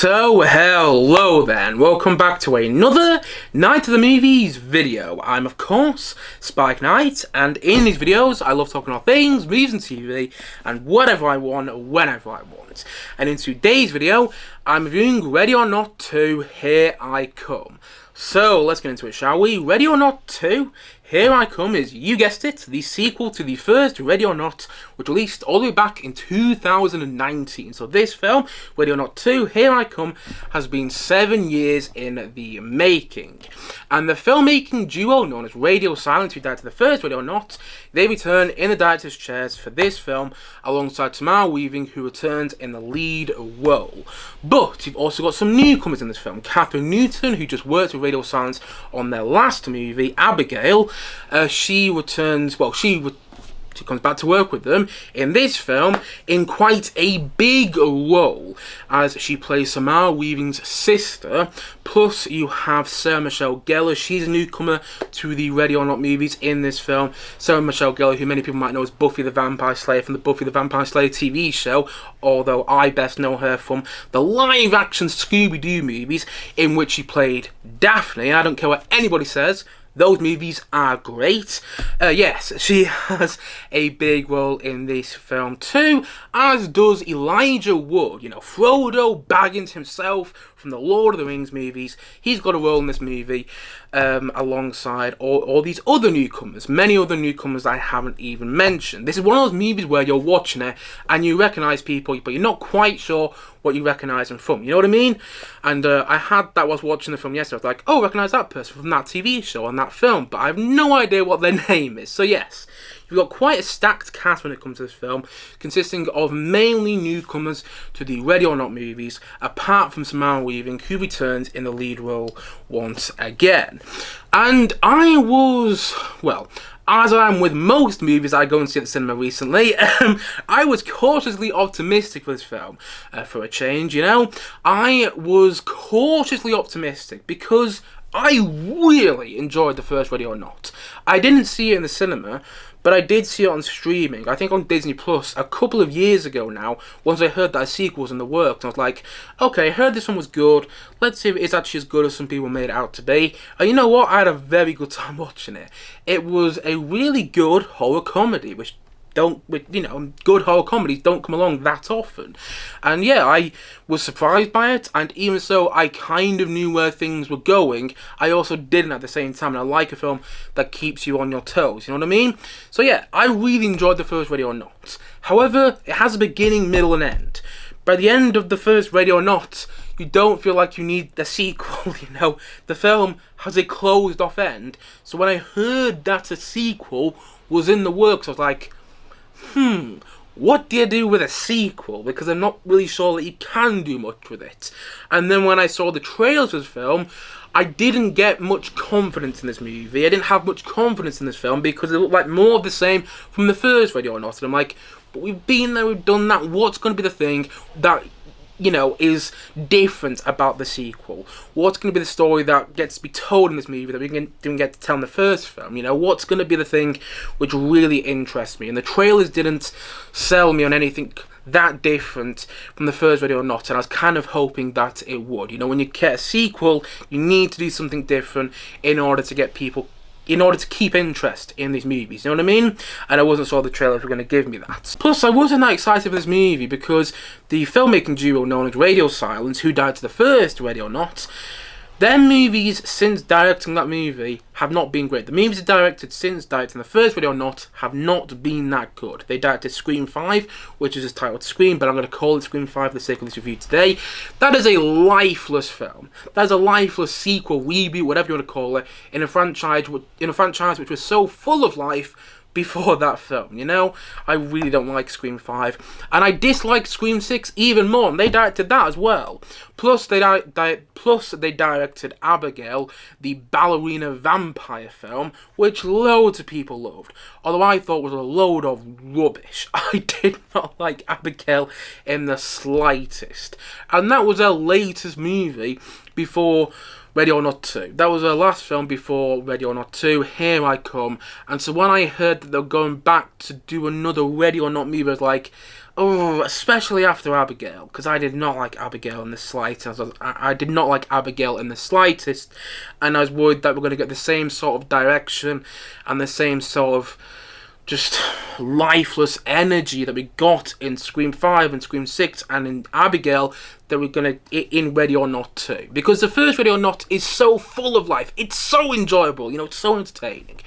So, hello then, welcome back to another Night of the Movies video. I'm of course Spike Knight, and in these videos I love talking about things, movies and TV, and whatever I want, whenever I want. And in today's video, I'm reviewing Ready or Not 2, Here I Come. So, let's get into it, shall we? Ready or Not 2, Here I Come is, you guessed it, the sequel to the first Ready or Not, which released all the way back in 2019. So this film, Ready or Not 2, Here I Come, has been 7 years in the making. And the filmmaking duo known as Radio Silence, who directed the first Ready or Not, they return in the director's chairs for this film, alongside Tamara Weaving, who returns in the lead role. But you've also got some newcomers in this film. Catherine Newton, who just worked with Radio Silence on their last movie, Abigail. She comes back to work with them in this film in quite a big role, as she plays Samara Weaving's sister. Plus you have Sarah Michelle Gellar. She's a newcomer to the Ready or Not movies in this film. Sarah Michelle Gellar, who many people might know as Buffy the Vampire Slayer from the Buffy the Vampire Slayer TV show, although I best know her from the live action Scooby-Doo movies in which she played Daphne. And I don't care what anybody says, those movies are great. Yes, she has a big role in this film too, as does Elijah Wood. You know, Frodo Baggins himself from the Lord of the Rings movies. He's got a role in this movie, alongside all these other newcomers. Many other newcomers I haven't even mentioned. This is one of those movies where you're watching it and you recognise people, but you're not quite sure what you recognise them from. You know what I mean? And I was watching the film yesterday. I was like, oh, I recognise that person from that TV show and that film, but I have no idea what their name is. So yes, you've got quite a stacked cast when it comes to this film, consisting of mainly newcomers to the Ready or Not movies, apart from Samara Weaving, who returns in the lead role once again. And I was, well, as I am with most movies I go and see at the cinema recently, I was cautiously optimistic for this film. For a change, you know, I was cautiously optimistic because I really enjoyed the first Ready or Not. I didn't see it in the cinema, but I did see it on streaming, I think on Disney Plus, a couple of years ago now, once I heard that a sequel was in the works. I was like, okay, I heard this one was good, let's see if it is actually as good as some people made it out to be. And you know what, I had a very good time watching it. It was a really good horror comedy, which good horror comedies don't come along that often. And yeah, I was surprised by it, and even so, I kind of knew where things were going. I also didn't at the same time, and I like a film that keeps you on your toes, you know what I mean? So yeah, I really enjoyed the first Ready or Not. However, it has a beginning, middle, and end. By the end of the first Ready or Not, you don't feel like you need the sequel, you know? The film has a closed off end, so when I heard that a sequel was in the works, I was like, what do you do with a sequel? Because I'm not really sure that you can do much with it. And then when I saw the trailers for this film, I didn't get much confidence in this movie. I didn't have much confidence in this film because it looked like more of the same from the first Ready or Not. And I'm like, but we've been there, we've done that. What's going to be the thing that, you know, is different about the sequel? What's going to be the story that gets to be told in this movie that we didn't get to tell in the first film? You know, what's going to be the thing which really interests me? And the trailers didn't sell me on anything that different from the first Ready or Not, and I was kind of hoping that it would. You know, when you get a sequel, you need to do something different in order to get people, in order to keep interest in these movies, you know what I mean? And I wasn't sure the trailers were going to give me that. Plus, I wasn't that excited for this movie because the filmmaking duo known as Radio Silence, who directed the first Ready or Not, their movies since directing that movie have not been great. The movies they directed since directing the first Ready or Not have not been that good. They directed Scream 5, which is just titled Scream, but I'm going to call it Scream 5 for the sake of this review today. That is a lifeless film. That is a lifeless sequel, reboot, whatever you want to call it, in a franchise which was so full of life before that film, you know? I really don't like Scream 5, and I dislike Scream 6 even more, and they directed that as well. Plus they directed Abigail, the ballerina vampire film, which loads of people loved, although I thought was a load of rubbish. I did not like Abigail in the slightest, and that was their latest movie before Ready or Not 2. That was her last film before Ready or Not 2, Here I Come. And so when I heard that they're going back to do another Ready or Not movie, I was like, Oh, especially after Abigail, because I did not like Abigail in the slightest. I did not like Abigail in the slightest, and I was worried that we're going to get the same sort of direction and the same sort of just lifeless energy that we got in Scream 5 and Scream 6 and in Abigail that we're going to in Ready or Not 2. Because the first Ready or Not is so full of life. It's so enjoyable, it's so entertaining.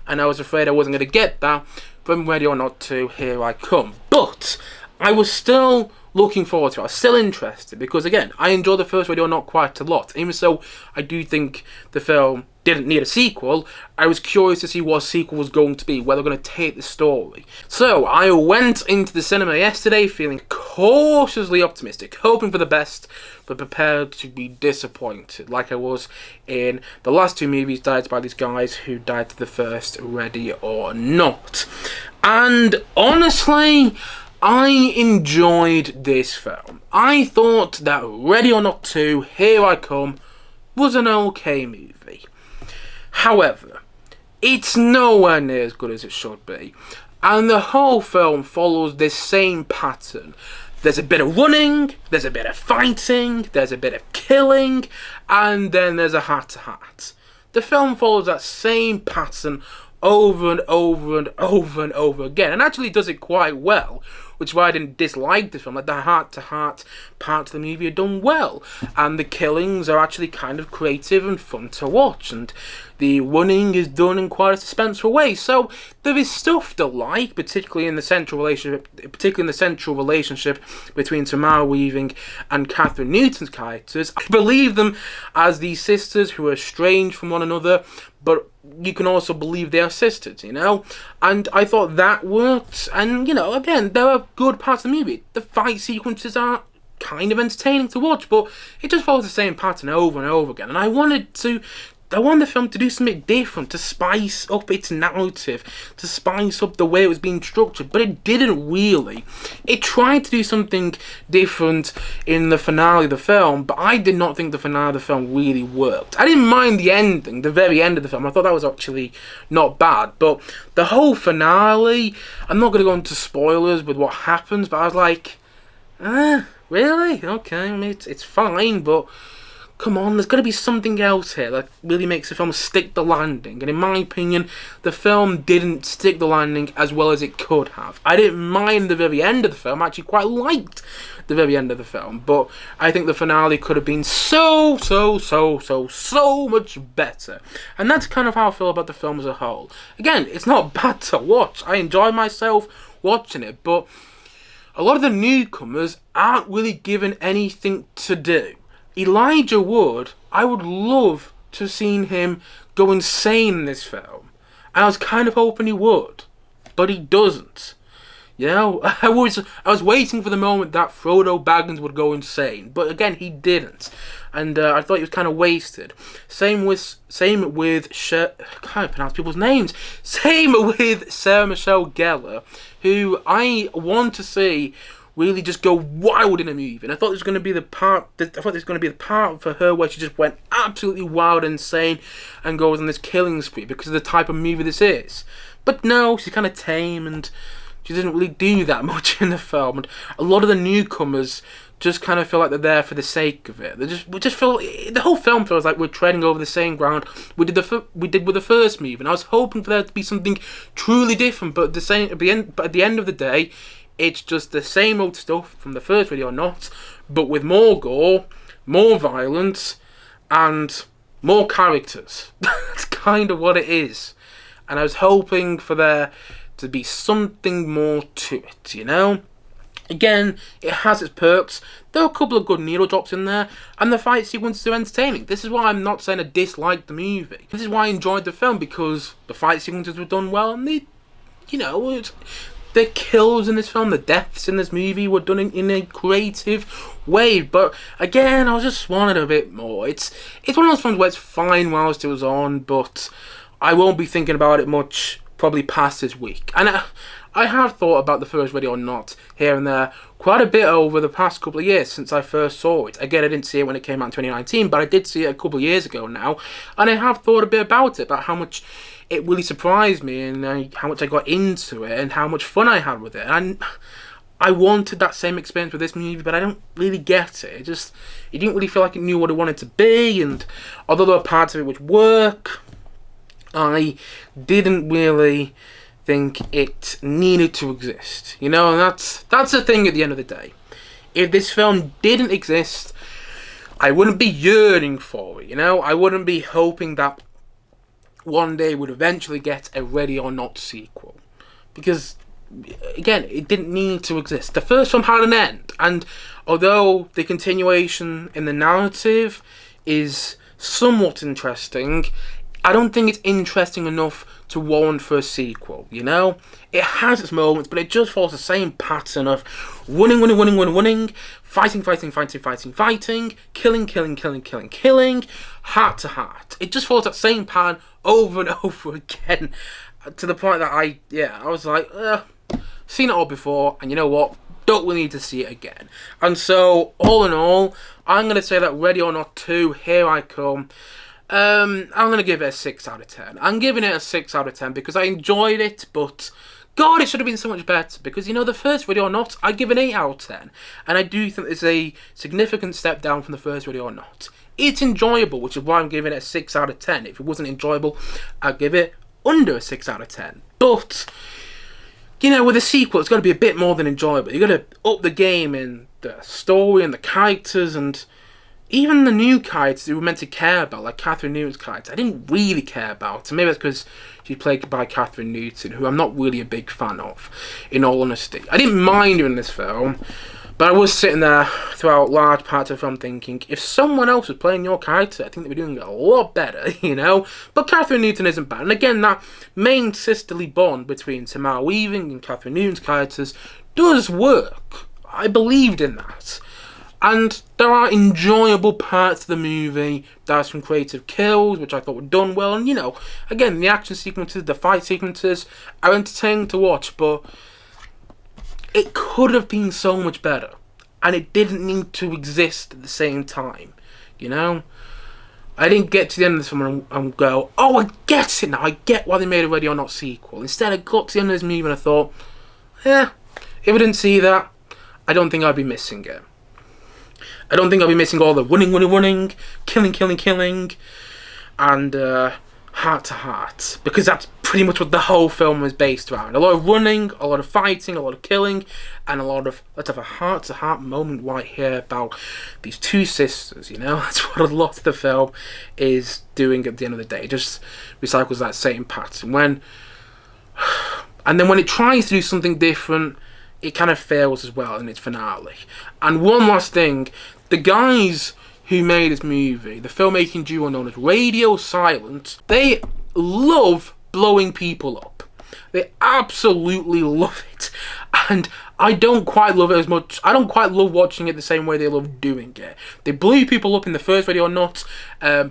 And I was afraid I wasn't going to get that from Ready or Not 2, Here I Come. But I was still looking forward to it. I was still interested because, again, I enjoyed the first Ready or Not quite a lot. Even so, I do think the film didn't need a sequel. I was curious to see what a sequel was going to be, where they're going to take the story. So, I went into the cinema yesterday feeling cautiously optimistic, hoping for the best, but prepared to be disappointed, like I was in the last two movies directed by these guys who directed the first Ready or Not. And honestly, I enjoyed this film. I thought that Ready or Not 2, Here I Come was an okay movie. However, it's nowhere near as good as it should be. And the whole film follows this same pattern. There's a bit of running, there's a bit of fighting, there's a bit of killing, and then there's a hat-to-hat. The film follows that same pattern over and over and over and over again, and actually does it quite well, which is why I didn't dislike the film. Like, the heart-to-heart parts of the movie are done well, and the killings are actually kind of creative and fun to watch, and the running is done in quite a suspenseful way. So there is stuff to like, particularly in the central relationship between Tamara Weaving and Catherine Newton's characters. I believe them as these sisters who are estranged from one another, but you can also believe they are sisters, And I thought that worked. And, again, there are good parts of the movie. The fight sequences are kind of entertaining to watch, but it just follows the same pattern over and over again. And I wanted the film to do something different, to spice up its narrative, to spice up the way it was being structured, but it didn't really. It tried to do something different in the finale of the film, but I did not think the finale of the film really worked. I didn't mind the ending, the very end of the film. I thought that was actually not bad, but the whole finale, I'm not going to go into spoilers with what happens, but I was like, really? Okay, I mean, it's fine, but come on, there's got to be something else here that really makes the film stick the landing. And in my opinion, the film didn't stick the landing as well as it could have. I didn't mind the very end of the film. I actually quite liked the very end of the film. But I think the finale could have been so much better. And that's kind of how I feel about the film as a whole. Again, it's not bad to watch. I enjoy myself watching it. But a lot of the newcomers aren't really given anything to do. Elijah Wood, I would love to have seen him go insane in this film. And I was kind of hoping he would. But he doesn't. I was waiting for the moment that Frodo Baggins would go insane. But again, he didn't. And I thought he was kind of wasted. Same with I can't pronounce people's names. Same with Sarah Michelle Gellar, who I want to see really just go wild in a movie. And I thought this was going to be the part for her where she just went absolutely wild and insane and goes on this killing spree because of the type of movie this is. But no, she's kind of tame and she doesn't really do that much in the film. And a lot of the newcomers just kind of feel like they're there for the sake of it. We just feel the whole film feels like we're treading over the same ground we did with the first movie. And I was hoping for there to be something truly different, but at the end of the day, it's just the same old stuff from the first Ready or Not, but with more gore, more violence, and more characters. That's kind of what it is. And I was hoping for there to be something more to it, Again, it has its perks. There are a couple of good needle drops in there, and the fight sequences are entertaining. This is why I'm not saying I disliked the movie. This is why I enjoyed the film, because the fight sequences were done well, and the kills in this film, the deaths in this movie were done in a creative way. But again, I just wanted a bit more. It's one of those films where it's fine whilst it was on, but I won't be thinking about it much probably past this week. And I have thought about the first Ready or Not here and there quite a bit over the past couple of years since I first saw it. Again, I didn't see it when it came out in 2019, but I did see it a couple of years ago now, and I have thought a bit about how much it really surprised me and how much I got into it and how much fun I had with it. And I wanted that same experience with this movie, but I don't really get it. It didn't really feel like it knew what it wanted to be, and although there were parts of it which work, I didn't really think it needed to exist. You know, and that's the thing at the end of the day. If this film didn't exist, I wouldn't be yearning for it, you know? I wouldn't be hoping that one day would eventually get a Ready or Not sequel. Because, again, it didn't need to exist. The first film had an end, and although the continuation in the narrative is somewhat interesting, I don't think it's interesting enough to warrant for a sequel, you know? It has its moments, but it just follows the same pattern of winning, fighting, killing, heart to heart. It just follows that same pattern over and over again, to the point that I was like, seen it all before, and you know what? Don't really need to see it again. And so, all in all, I'm going to say that Ready or Not 2, Here I Come, I'm going to give it a 6 out of 10. I'm giving it a 6 out of 10 because I enjoyed it, but God, it should have been so much better. Because, you know, the first Ready or Not, I give an 8 out of 10. And I do think it's a significant step down from the first Ready or Not. It's enjoyable, which is why I'm giving it a 6 out of 10. If it wasn't enjoyable, I'd give it under a 6 out of 10. But, you know, with a sequel, it's got to be a bit more than enjoyable. You've got to up the game in the story and the characters, and even the new characters we were meant to care about, like Catherine Newton's character, I didn't really care about. And maybe that's because she's played by Catherine Newton, who I'm not really a big fan of, in all honesty. I didn't mind her in this film, but I was sitting there throughout large parts of the film thinking, if someone else was playing your character, I think they'd be doing it a lot better, you know? But Catherine Newton isn't bad. And again, that main sisterly bond between Samara Weaving and Catherine Newton's characters does work. I believed in that. And there are enjoyable parts of the movie. There are some creative kills, which I thought were done well. And, you know, again, the action sequences, the fight sequences are entertaining to watch. But it could have been so much better. And it didn't need to exist at the same time. You know? I didn't get to the end of this film and go, oh, I get it now. I get why they made a Ready or Not sequel. Instead, I got to the end of this movie and I thought, if I didn't see that, I don't think I'd be missing it. I don't think I'll be missing all the winning, killing, and heart to heart, because that's pretty much what the whole film is based around. A lot of running, a lot of fighting, a lot of killing, and let's have a heart to heart moment right here about these two sisters, you know? That's what a lot of the film is doing at the end of the day. It just recycles that same pattern. And then when it tries to do something different, it kind of fails as well in its finale. And one last thing, the guys who made this movie, the filmmaking duo known as Radio Silent, they love blowing people up. They absolutely love it. And I don't quite love it as much. I don't quite love watching it the same way they love doing it. They blew people up in the first Ready or Not.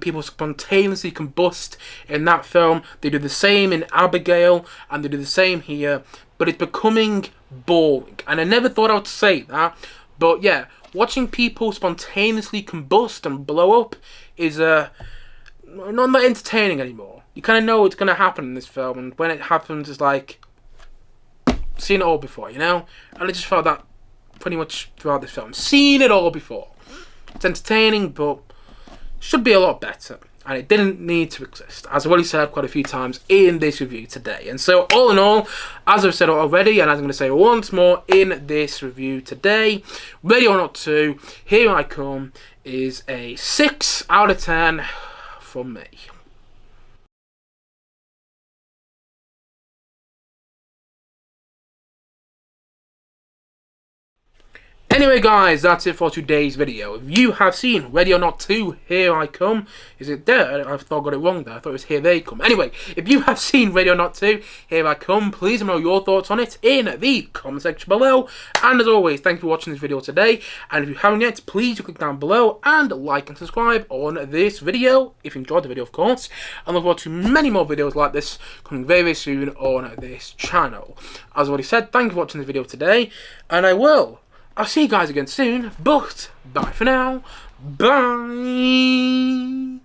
People spontaneously combust in that film. They do the same in Abigail, and they do the same here. But it's becoming boring. And I never thought I would say that. But yeah, watching people spontaneously combust and blow up is not entertaining anymore. You kind of know what's going to happen in this film, and when it happens, it's like, seen it all before, you know? And I just felt that pretty much throughout this film. Seen it all before. It's entertaining, but should be a lot better. And it didn't need to exist, as I've already said quite a few times in this review today. And so, all in all, as I've said already, and as I'm going to say once more in this review today, Ready or Not 2, Here I Come, is a 6 out of 10 from me. Anyway guys, that's it for today's video. If you have seen Ready or Not 2, Here I Come, is it there? I thought I got it wrong there. I thought it was Here They Come. Anyway, if you have seen Ready or Not 2, Here I Come, please let me know your thoughts on it in the comment section below. And as always, thank you for watching this video today. And if you haven't yet, please do click down below and like and subscribe on this video, if you enjoyed the video of course. And look forward to many more videos like this coming very, very soon on this channel. As I already said, thank you for watching this video today, and I'll see you guys again soon, but bye for now. Bye.